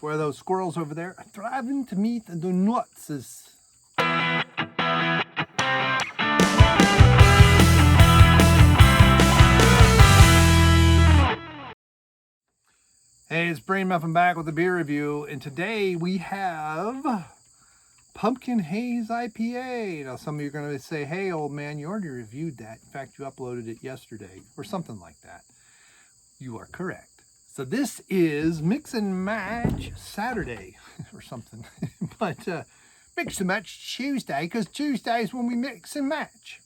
where those squirrels over there are thriving to meet the nuts. Hey, it's Bryon Muffin back with a beer review, and today we have Pumpkin Haze IPA. Now, some of you are going to say, hey, old man, you already reviewed that. In fact, you uploaded it yesterday or something like that. You are correct. So this is Mix and Match Saturday or something, but Mix and Match Tuesday, because Tuesday is when we mix and match.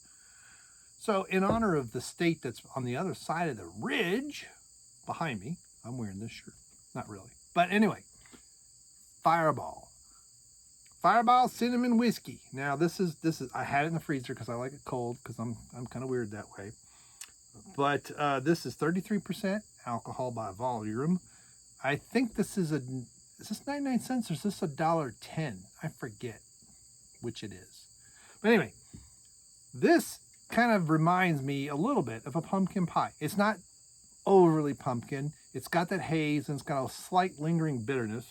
So in honor of the state that's on the other side of the ridge behind me, I'm wearing this shirt. Not really. But anyway, Fireball cinnamon whiskey. Now this is I had it in the freezer because I like it cold, because I'm kind of weird that way. But this is 33% alcohol by volume. I think this is this 99 cents or is this $1.10? I forget which it is. But anyway, this kind of reminds me a little bit of a pumpkin pie. It's not overly pumpkin. It's got that haze and it's got a slight lingering bitterness.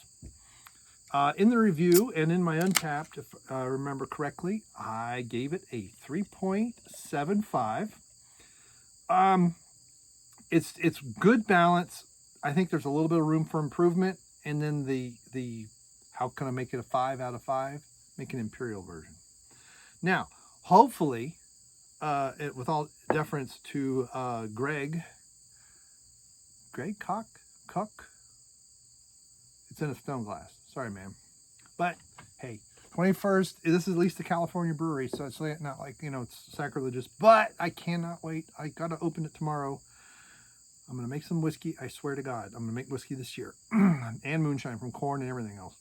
In the review and in my Untapped, if I remember correctly, I gave it a 3.75. It's good balance. I think there's a little bit of room for improvement. And then the how can I make it a 5 out of 5? Make an imperial version. Now, hopefully, with all deference to Greg Cook. It's in a stone glass. Sorry, ma'am. But hey, 21st, this is at least a California brewery, so it's not like, it's sacrilegious, but I cannot wait. I got to open it tomorrow. I'm going to make some whiskey. I swear to God, I'm going to make whiskey this year and moonshine from corn and everything else.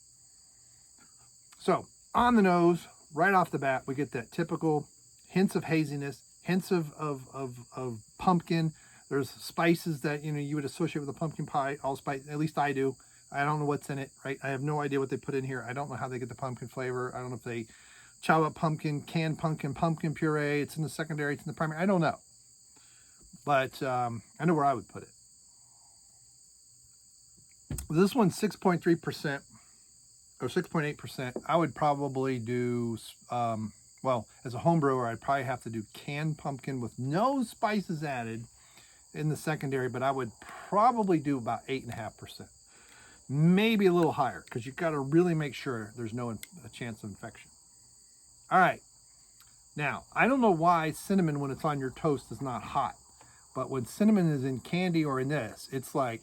So on the nose, right off the bat, we get that typical hints of haziness, hints of pumpkin. There's spices that, you would associate with a pumpkin pie, all spice, at least I do. I don't know what's in it, right? I have no idea what they put in here. I don't know how they get the pumpkin flavor. I don't know if they chop up pumpkin, canned pumpkin puree. It's in the secondary, it's in the primary. I don't know. But I know where I would put it. This one's 6.3% or 6.8%. I would probably do, well, as a home brewer, I'd probably have to do canned pumpkin with no spices added in the secondary, but I would probably do about 8.5%. Maybe a little higher, because you've got to really make sure there's no a chance of infection. All right. Now, I don't know why cinnamon, when it's on your toast, is not hot. But when cinnamon is in candy or in this, it's like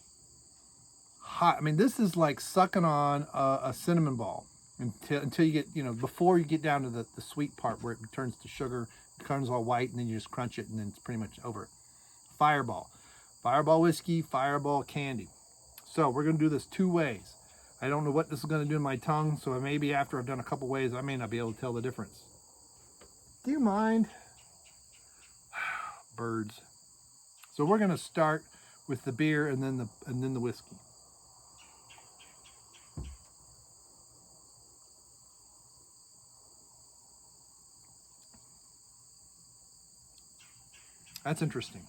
hot. I mean, this is like sucking on a cinnamon ball until you get, before you get down to the sweet part where it turns to sugar, it turns all white, and then you just crunch it, and then it's pretty much over. Fireball whiskey, Fireball candy. So we're going to do this 2 ways. I don't know what this is going to do in my tongue, so maybe after I've done a couple ways, I may not be able to tell the difference. Do you mind? Birds. So we're going to start with the beer and then the whiskey. That's interesting,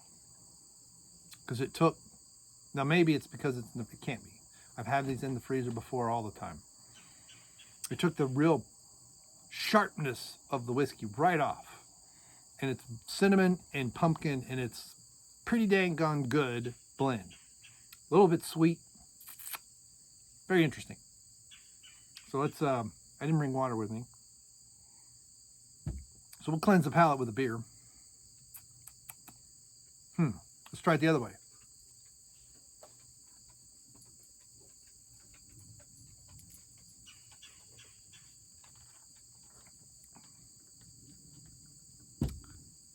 because it took. Now, maybe it's because it can't be. I've had these in the freezer before all the time. It took the real sharpness of the whiskey right off. And it's cinnamon and pumpkin, and it's pretty dang gone good blend. A little bit sweet. Very interesting. So let's, I didn't bring water with me. So we'll cleanse the palate with a beer. Let's try it the other way.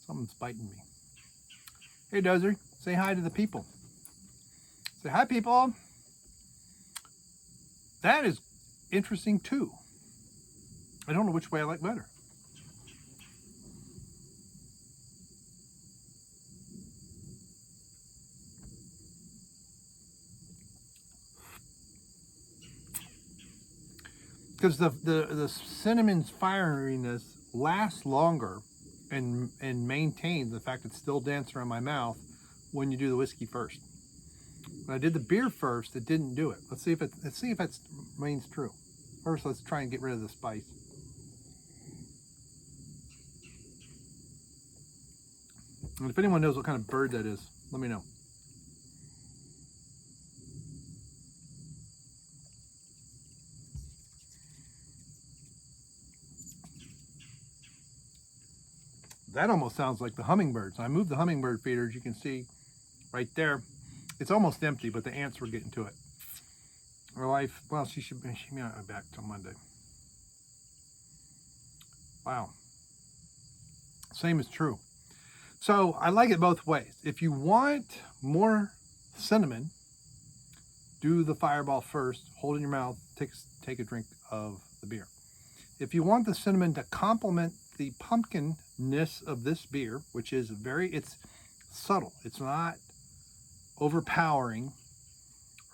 Something's biting me. Hey, Dozer, say hi to the people. Say hi, people. That is interesting, too. I don't know which way I like better. Because the cinnamon's fieriness lasts longer and maintains the fact it's still dancing around my mouth when you do the whiskey first. When I did the beer first, it didn't do it. Let's see if it's remains true. First, let's try and get rid of the spice. And if anyone knows what kind of bird that is, let me know. That almost sounds like the hummingbirds. I moved the hummingbird feeder, as you can see right there. It's almost empty, but the ants were getting to it. Her wife, well, she may not be back till Monday. Wow. Same is true. So I like it both ways. If you want more cinnamon, do the fireball first, hold it in your mouth, take a drink of the beer. If you want the cinnamon to complement the pumpkinness of this beer, which is it's subtle, it's not overpowering.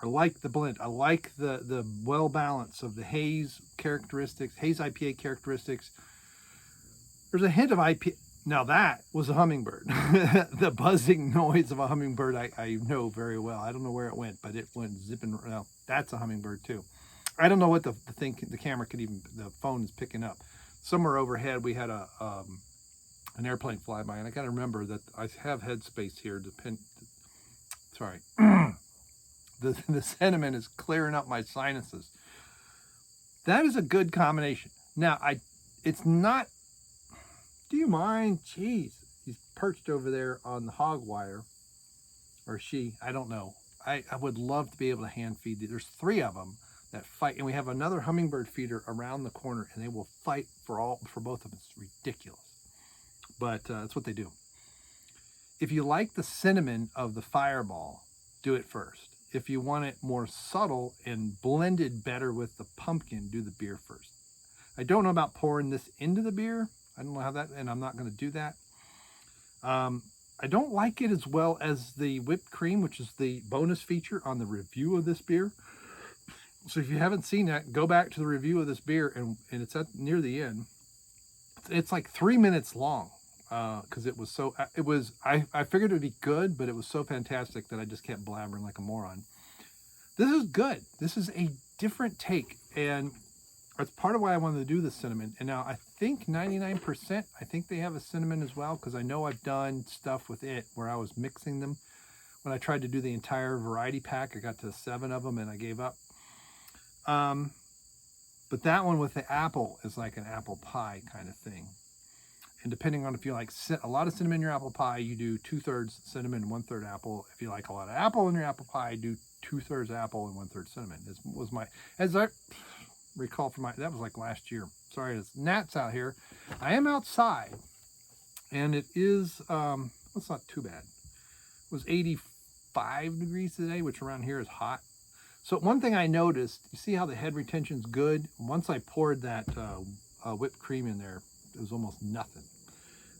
I like the blend. I like the well balance of the haze characteristics, haze IPA characteristics. There's a hint of IPA. Now that was a hummingbird. The buzzing noise of a hummingbird I know very well. I don't know where it went, but it went zipping. Well, that's a hummingbird too. I don't know what the camera could even, the phone is picking up. Somewhere overhead we had an airplane fly by, and I got to remember that I have headspace here. Sorry. The cinnamon is clearing up my sinuses. That is a good combination. Now, it's not, do you mind? Jeez, he's perched over there on the hog wire, or she, I don't know. I would love to be able to hand feed. There's 3 of them that fight, and we have another hummingbird feeder around the corner, and they will fight for both of them. It's ridiculous, but that's what they do. If you like the cinnamon of the fireball, do it first. If you want it more subtle and blended better with the pumpkin, do the beer first. I don't know about pouring this into the beer. I don't know how that, and I'm not going to do that. I don't like it as well as the whipped cream, which is the bonus feature on the review of this beer. So if you haven't seen that, go back to the review of this beer, and it's near the end. It's like 3 minutes long. Because I figured it would be good, but it was so fantastic that I just kept blabbering like a moron. This is good. This is a different take, and that's part of why I wanted to do the cinnamon. And now I think 99%, I think they have a cinnamon as well, because I know I've done stuff with it where I was mixing them. When I tried to do the entire variety pack, I got to 7 of them and I gave up. But that one with the apple is like an apple pie kind of thing. And depending on if you like a lot of cinnamon in your apple pie, you do 2/3 cinnamon and 1/3 apple. If you like a lot of apple in your apple pie, do 2/3 apple and 1/3 cinnamon. As I recall from that was like last year. Sorry, it's gnats out here. I am outside, and it is, it's not too bad. It was 85 degrees today, which around here is hot. So one thing I noticed, you see how the head retention's good? Once I poured that whipped cream in there, it was almost nothing.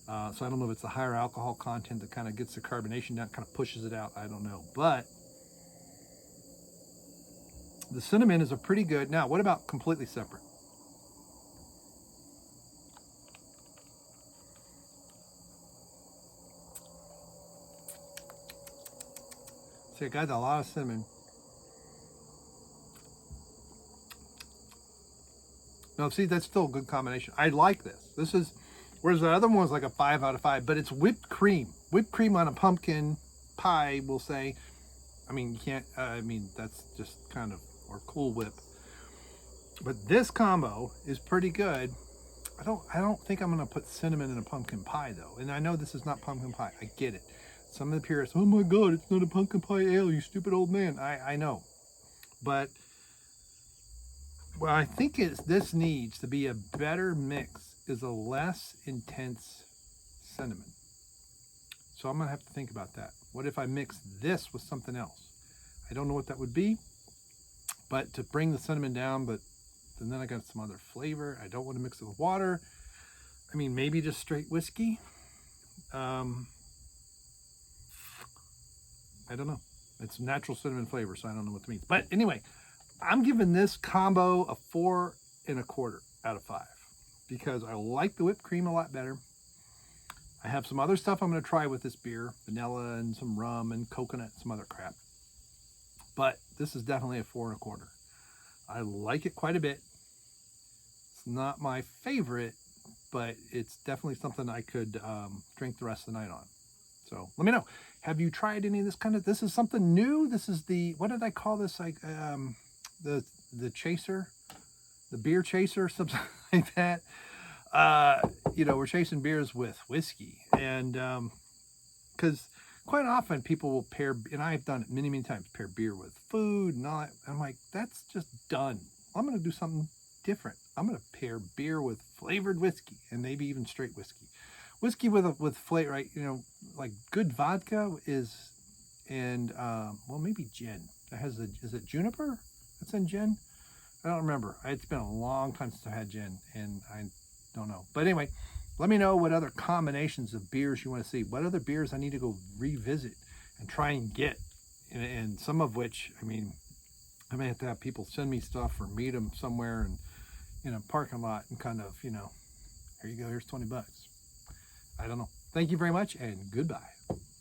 So I don't know if it's the higher alcohol content that kind of gets the carbonation down, kind of pushes it out. I don't know. But the cinnamon is a pretty good. Now, what about completely separate? See, I got a lot of cinnamon. No, see, that's still a good combination. I like this. This is, whereas the other one was like a 5 out of 5, but it's whipped cream. Whipped cream on a pumpkin pie, we'll say. I mean, you can't, that's just kind of, or Cool Whip. But this combo is pretty good. I don't think I'm going to put cinnamon in a pumpkin pie, though. And I know this is not pumpkin pie. I get it. Some of the purists, oh my God, it's not a pumpkin pie ale, you stupid old man. I know. But what I think this needs to be a better mix is a less intense cinnamon. So I'm going to have to think about that. What if I mix this with something else? I don't know what that would be, but to bring the cinnamon down, but then I got some other flavor. I don't want to mix it with water. I mean, maybe just straight whiskey. I don't know. It's natural cinnamon flavor, so I don't know what it means. But anyway, I'm giving this combo a 4 1/4 out of 5 because I like the whipped cream a lot better. I have some other stuff I'm going to try with this beer, vanilla and some rum and coconut and some other crap. But this is definitely a 4 1/4. I like it quite a bit. It's not my favorite, but it's definitely something I could drink the rest of the night on. So let me know. Have you tried any of this kind of? This is something new. This is the, what did I call this? Like the chaser, the beer chaser, something like that. You know, we're chasing beers with whiskey, and because quite often people will pair, and I've done it many times, pair beer with food and all that. I'm like, that's just done. I'm gonna do something different. I'm gonna pair beer with flavored whiskey and maybe even straight whiskey. Whiskey with flavor, right? You know, like good vodka is, and well, maybe gin. That has the, is it juniper? That's in gin. I don't remember. It's been a long time since I had gin, and I don't know. But anyway, let me know what other combinations of beers you want to see. What other beers I need to go revisit and try and get, and some of which, I mean, I may have to have people send me stuff or meet them somewhere and in a parking lot and kind of, you know, here you go, here's $20. I don't know. Thank you very much, and goodbye.